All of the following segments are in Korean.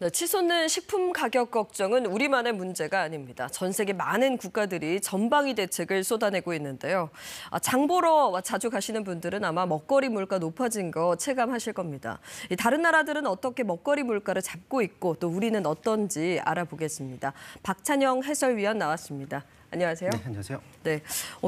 네, 치솟는 식품 가격 걱정은 우리만의 문제가 아닙니다. 전 세계 많은 국가들이 전방위 대책을 쏟아내고 있는데요. 장 보러 자주 가시는 분들은 아마 먹거리 물가 높아진 거 체감하실 겁니다. 다른 나라들은 어떻게 먹거리 물가를 잡고 있고 또 우리는 어떤지 알아보겠습니다. 박찬영 해설위원 나왔습니다. 안녕하세요. 네, 안녕하세요. 네,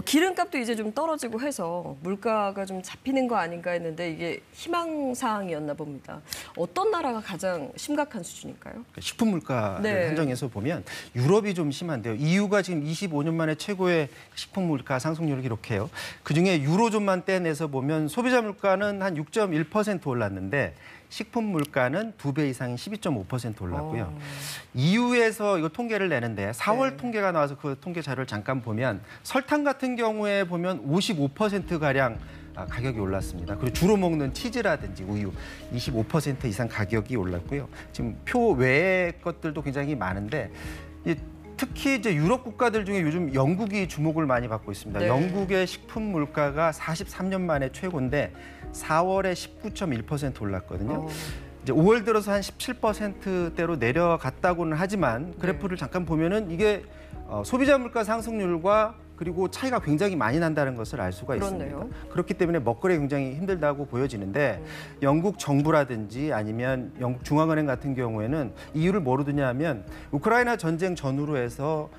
기름값도 이제 좀 떨어지고 해서 물가가 좀 잡히는 거 아닌가 했는데 이게 희망사항이었나 봅니다. 어떤 나라가 가장 심각한 수준일까요? 식품 물가를 한정해서 보면 유럽이 좀 심한데요. EU가 지금 25년 만에 최고의 식품 물가 상승률을 기록해요. 그중에 유로존만 떼내서 보면 소비자 물가는 한 6.1% 올랐는데 식품 물가는 2배 이상인 12.5% 올랐고요. EU에서 이거 통계를 내는데 4월 통계가 나와서 그 통계 자료를 잠깐 보면 설탕 같은 경우에 보면 55%가량 가격이 올랐습니다. 그리고 주로 먹는 치즈라든지 우유 25% 이상 가격이 올랐고요. 지금 표 외의 것들도 굉장히 많은데 특히 이제 유럽 국가들 중에 요즘 영국이 주목을 많이 받고 있습니다. 네. 영국의 식품 물가가 43년 만에 최고인데 4월에 19.1% 올랐거든요. 이제 5월 들어서 한 17%대로 내려갔다고는 하지만 그래프를 잠깐 보면은 이게 소비자 물가 상승률과 그리고 차이가 굉장히 많이 난다는 것을 알 수가 있습니다. 그렇기 때문에 먹거리 굉장히 힘들다고 보여지는데 영국 정부라든지 아니면 영국 중앙은행 같은 경우에는 이유를 뭐로 드냐면 우크라이나 전쟁 전후로 해서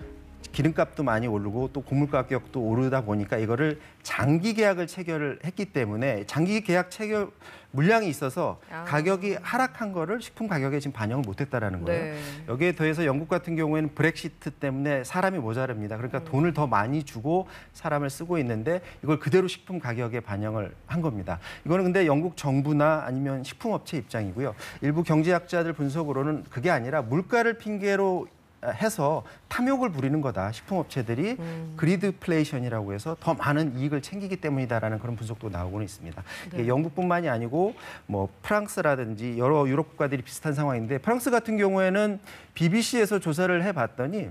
기름값도 많이 오르고 또 곡물 가격도 오르다 보니까 이거를 장기 계약을 체결을 했기 때문에 장기 계약 체결 물량이 있어서 가격이 하락한 거를 식품 가격에 지금 반영을 못했다라는 거예요. 여기에 더해서 영국 같은 경우에는 브렉시트 때문에 사람이 모자랍니다. 그러니까 돈을 더 많이 주고 사람을 쓰고 있는데 이걸 그대로 식품 가격에 반영을 한 겁니다. 이거는 근데 영국 정부나 아니면 식품업체 입장이고요. 일부 경제학자들 분석으로는 그게 아니라 물가를 핑계로 해서 탐욕을 부리는 거다. 식품업체들이 그리드플레이션이라고 해서 더 많은 이익을 챙기기 때문이다라는 그런 분석도 나오고는 있습니다. 이게 영국뿐만이 아니고 뭐 프랑스라든지 여러 유럽 국가들이 비슷한 상황인데 프랑스 같은 경우에는 BBC에서 조사를 해봤더니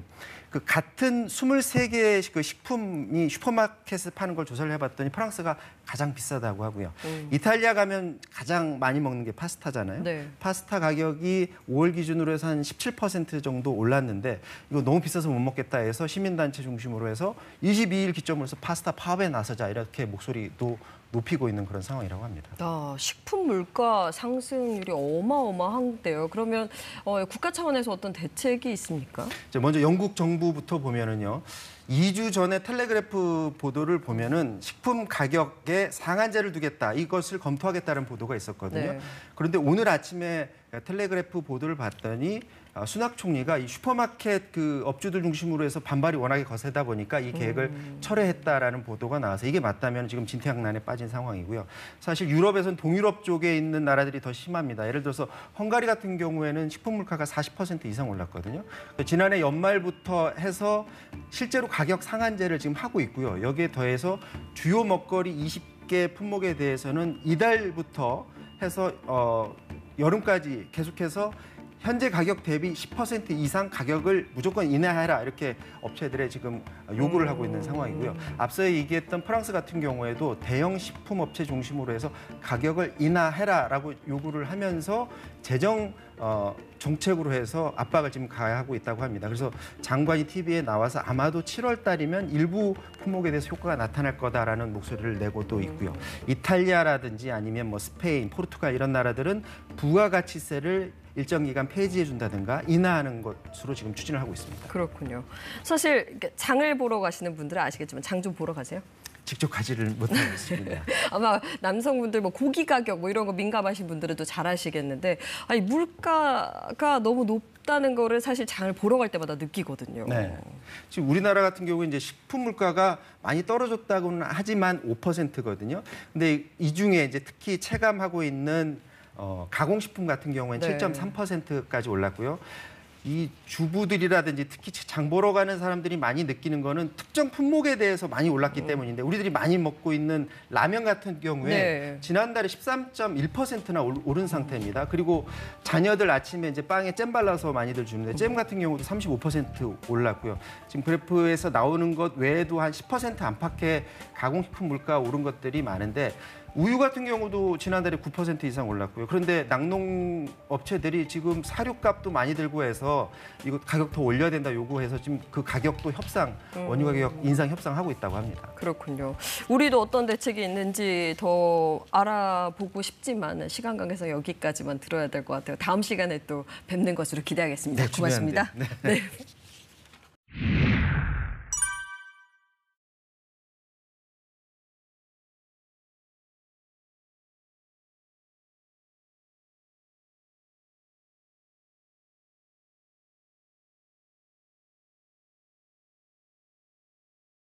그 같은 23개의 그 식품이 슈퍼마켓에서 파는 걸 조사를 해봤더니 프랑스가 가장 비싸다고 하고요. 이탈리아 가면 가장 많이 먹는 게 파스타잖아요. 파스타 가격이 5월 기준으로 해서 한 17% 정도 올랐는데 이거 너무 비싸서 못 먹겠다 해서 시민단체 중심으로 해서 22일 기점으로 해서 파스타 파업에 나서자 이렇게 목소리도 높이고 있는 그런 상황이라고 합니다. 식품 물가 상승률이 어마어마한데요. 그러면 국가 차원에서 어떤 대책이 있습니까? 먼저 영국 정부부터 보면은요. 2주 전에 텔레그래프 보도를 보면은 식품 가격에 상한제를 두겠다. 이것을 검토하겠다는 보도가 있었거든요. 그런데 오늘 아침에 텔레그래프 보도를 봤더니 수낙 총리가 이 슈퍼마켓 그 업주들 중심으로 해서 반발이 워낙에 거세다 보니까 이 계획을 철회했다라는 보도가 나와서 이게 맞다면 지금 진퇴양난에 빠진 상황이고요. 사실 유럽에서는 동유럽 쪽에 있는 나라들이 더 심합니다. 예를 들어서 헝가리 같은 경우에는 식품 물가가 40% 이상 올랐거든요. 지난해 연말부터 해서 실제로 가격 상한제를 지금 하고 있고요. 여기에 더해서 주요 먹거리 20개 품목에 대해서는 이달부터 해서 여름까지 계속해서 현재 가격 대비 10% 이상 가격을 무조건 인하해라 이렇게 업체들에 지금 요구를 하고 있는 상황이고요. 앞서 얘기했던 프랑스 같은 경우에도 대형 식품업체 중심으로 해서 가격을 인하해라라고 요구를 하면서 재정 정책으로 해서 압박을 지금 가하고 있다고 합니다. 그래서 장관이 TV에 나와서 아마도 7월 달이면 일부 품목에 대해서 효과가 나타날 거다라는 목소리를 내고도 있고요. 이탈리아라든지 아니면 뭐 스페인, 포르투갈 이런 나라들은 부가가치세를 일정 기간 폐지해준다든가 인하하는 것으로 지금 추진을 하고 있습니다. 그렇군요. 사실 장을 보러 가시는 분들은 아시겠지만 장 좀 보러 가세요? 직접 가지를 못하고 있습니다. 아마 남성분들 뭐 고기 가격 뭐 이런 거 민감하신 분들은 또 잘 아시겠는데 아니 물가가 너무 높다는 거를 사실 장을 보러 갈 때마다 느끼거든요. 지금 우리나라 같은 경우 이제 식품 물가가 많이 떨어졌다고는 하지만 5%거든요. 근데 이 중에 이제 특히 체감하고 있는 가공식품 같은 경우에는 7.3%까지 올랐고요. 이 주부들이라든지 특히 장 보러 가는 사람들이 많이 느끼는 거는 특정 품목에 대해서 많이 올랐기 때문인데 우리들이 많이 먹고 있는 라면 같은 경우에 지난달에 13.1%나 오른 상태입니다. 그리고 자녀들 아침에 이제 빵에 잼 발라서 많이들 주는데 잼 같은 경우도 35% 올랐고요. 지금 그래프에서 나오는 것 외에도 한 10% 안팎의 가공식품 물가 오른 것들이 많은데 우유 같은 경우도 지난달에 9% 이상 올랐고요. 그런데 낙농 업체들이 지금 사료값도 많이 들고 해서 이거 가격 더 올려야 된다 요구해서 지금 그 가격도 협상, 원유 가격 인상 협상하고 있다고 합니다. 그렇군요. 우리도 어떤 대책이 있는지 더 알아보고 싶지만 시간 관계상 여기까지만 들어야 될 것 같아요. 다음 시간에 또 뵙는 것으로 기대하겠습니다. 네, 고맙습니다. 중요한데. 네.